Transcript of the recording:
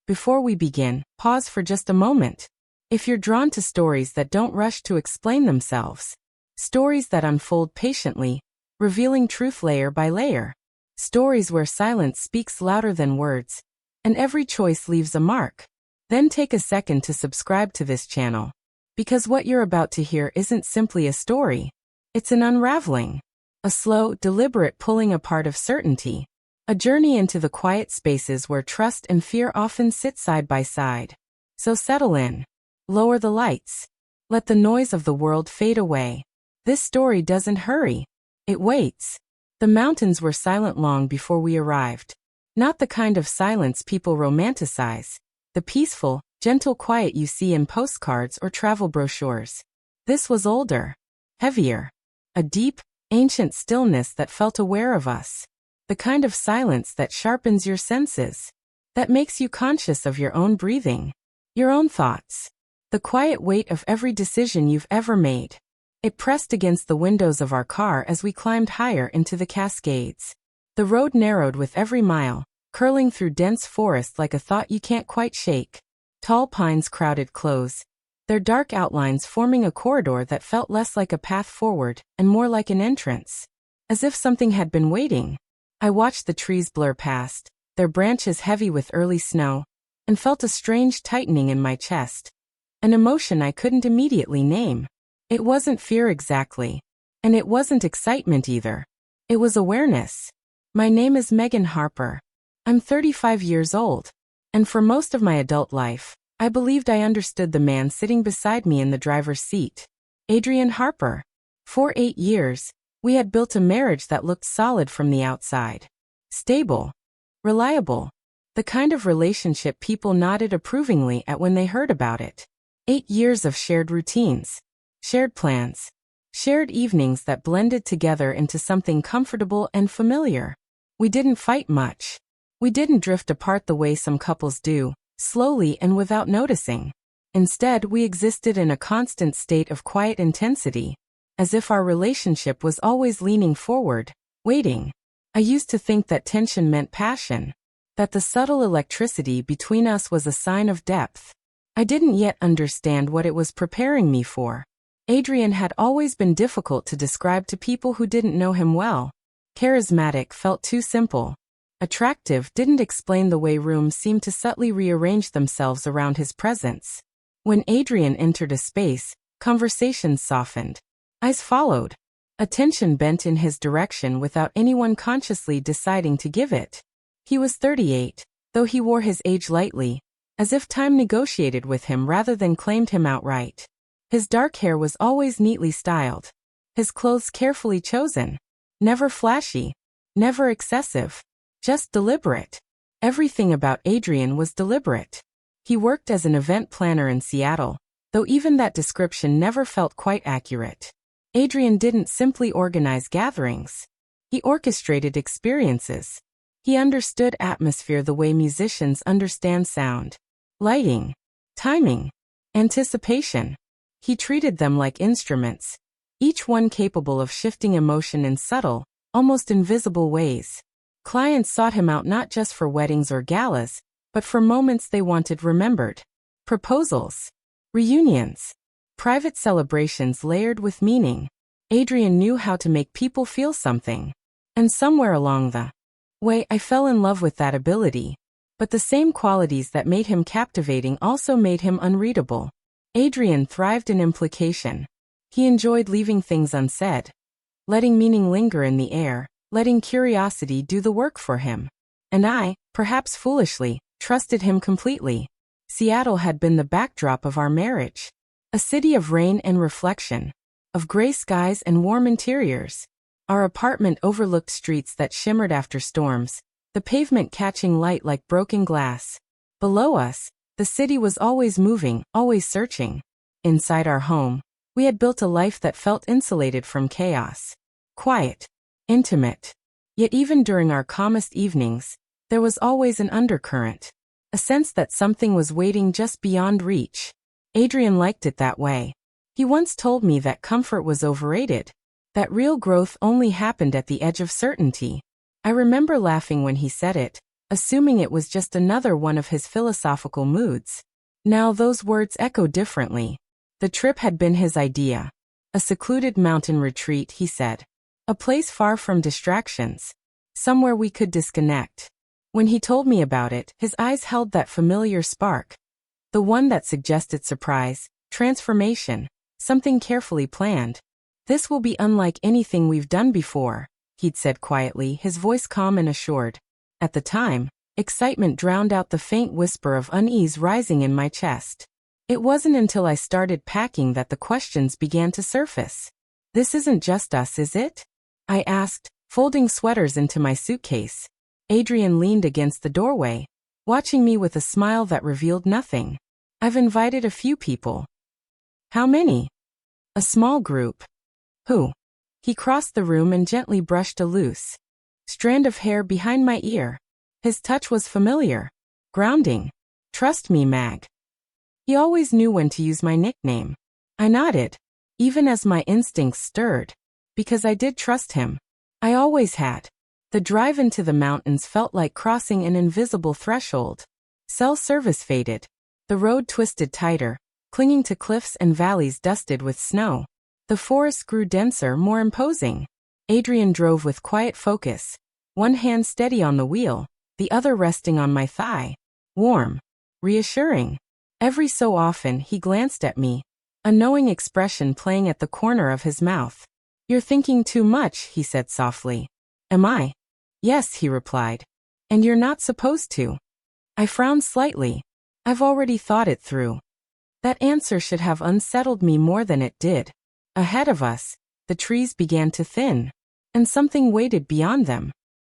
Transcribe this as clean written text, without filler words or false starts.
Before we begin, pause for just a moment. If you're drawn to stories that don't rush to explain themselves, stories that unfold patiently, revealing truth layer by layer, stories where silence speaks louder than words, and every choice leaves a mark, then take a second to subscribe to this channel. Because what you're about to hear isn't simply a story, it's an unraveling, a slow, deliberate pulling apart of certainty, a journey into the quiet spaces where trust and fear often sit side by side. So settle in. Lower the lights. Let the noise of the world fade away. This story doesn't hurry. It waits. The mountains were silent long before we arrived. Not the kind of silence people romanticize. The peaceful, gentle quiet you see in postcards or travel brochures. This was older. Heavier. A deep, ancient stillness that felt aware of us. The kind of silence that sharpens your senses. That makes you conscious of your own breathing. Your own thoughts. The quiet weight of every decision you've ever made. It pressed against the windows of our car as we climbed higher into the Cascades. The road narrowed with every mile, curling through dense forest like a thought you can't quite shake. Tall pines crowded close, their dark outlines forming a corridor that felt less like a path forward and more like an entrance. As if something had been waiting. I watched the trees blur past, their branches heavy with early snow, and felt a strange tightening in my chest. An emotion I couldn't immediately name. It wasn't fear exactly. And it wasn't excitement either. It was awareness. My name is Megan Harper. I'm 35 years old. And for most of my adult life, I believed I understood the man sitting beside me in the driver's seat. Adrian Harper. For 8 years, we had built a marriage that looked solid from the outside. Stable. Reliable. The kind of relationship people nodded approvingly at when they heard about it. 8 years of shared routines. Shared plans. Shared evenings that blended together into something comfortable and familiar. We didn't fight much. We didn't drift apart the way some couples do, slowly and without noticing. Instead, we existed in a constant state of quiet intensity, as if our relationship was always leaning forward, waiting. I used to think that tension meant passion, that the subtle electricity between us was a sign of depth. I didn't yet understand what it was preparing me for. Adrian had always been difficult to describe to people who didn't know him well. Charismatic felt too simple. Attractive didn't explain the way rooms seemed to subtly rearrange themselves around his presence. When Adrian entered a space, conversations softened. Eyes followed. Attention bent in his direction without anyone consciously deciding to give it. He was 38, though he wore his age lightly, as if time negotiated with him rather than claimed him outright. His dark hair was always neatly styled. His clothes carefully chosen. Never flashy. Never excessive. Just deliberate. Everything about Adrian was deliberate. He worked as an event planner in Seattle, though even that description never felt quite accurate. Adrian didn't simply organize gatherings. He orchestrated experiences. He understood atmosphere the way musicians understand sound. Lighting. Timing. Anticipation. He treated them like instruments, each one capable of shifting emotion in subtle, almost invisible ways. Clients sought him out not just for weddings or galas, but for moments they wanted remembered. Proposals. Reunions. Private celebrations layered with meaning. Adrian knew how to make people feel something. And somewhere along the way, I fell in love with that ability. But the same qualities that made him captivating also made him unreadable. Adrian thrived in implication. He enjoyed leaving things unsaid. Letting meaning linger in the air. Letting curiosity do the work for him. And I, perhaps foolishly, trusted him completely. Seattle had been the backdrop of our marriage. A city of rain and reflection. Of gray skies and warm interiors. Our apartment overlooked streets that shimmered after storms, the pavement catching light like broken glass. Below us, the city was always moving, always searching. Inside our home, we had built a life that felt insulated from chaos. Quiet. Intimate. Yet even during our calmest evenings, there was always an undercurrent. A sense that something was waiting just beyond reach. Adrian liked it that way. He once told me that comfort was overrated. That real growth only happened at the edge of certainty. I remember laughing when he said it, assuming it was just another one of his philosophical moods. Now those words echo differently. The trip had been his idea. A secluded mountain retreat, he said. A place far from distractions. Somewhere we could disconnect. When he told me about it, his eyes held that familiar spark. The one that suggested surprise, transformation, something carefully planned. This will be unlike anything we've done before, he'd said quietly, his voice calm and assured. At the time, excitement drowned out the faint whisper of unease rising in my chest. It wasn't until I started packing that the questions began to surface. This isn't just us, is it? I asked, folding sweaters into my suitcase. Adrian leaned against the doorway, watching me with a smile that revealed nothing. I've invited a few people. How many? A small group. Who? He crossed the room and gently brushed a loose strand of hair behind my ear. His touch was familiar, grounding. Trust me, Mag. He always knew when to use my nickname. I nodded, even as my instincts stirred, because I did trust him. I always had. The drive into the mountains felt like crossing an invisible threshold. Cell service faded. The road twisted tighter, clinging to cliffs and valleys dusted with snow. The forest grew denser, more imposing. Adrian drove with quiet focus, one hand steady on the wheel, the other resting on my thigh. Warm, reassuring. Every so often he glanced at me, a knowing expression playing at the corner of his mouth. You're thinking too much, he said softly. Am I? Yes, he replied. And you're not supposed to. I frowned slightly. I've already thought it through. That answer should have unsettled me more than it did. Ahead of us, the trees began to thin, and something waited beyond them.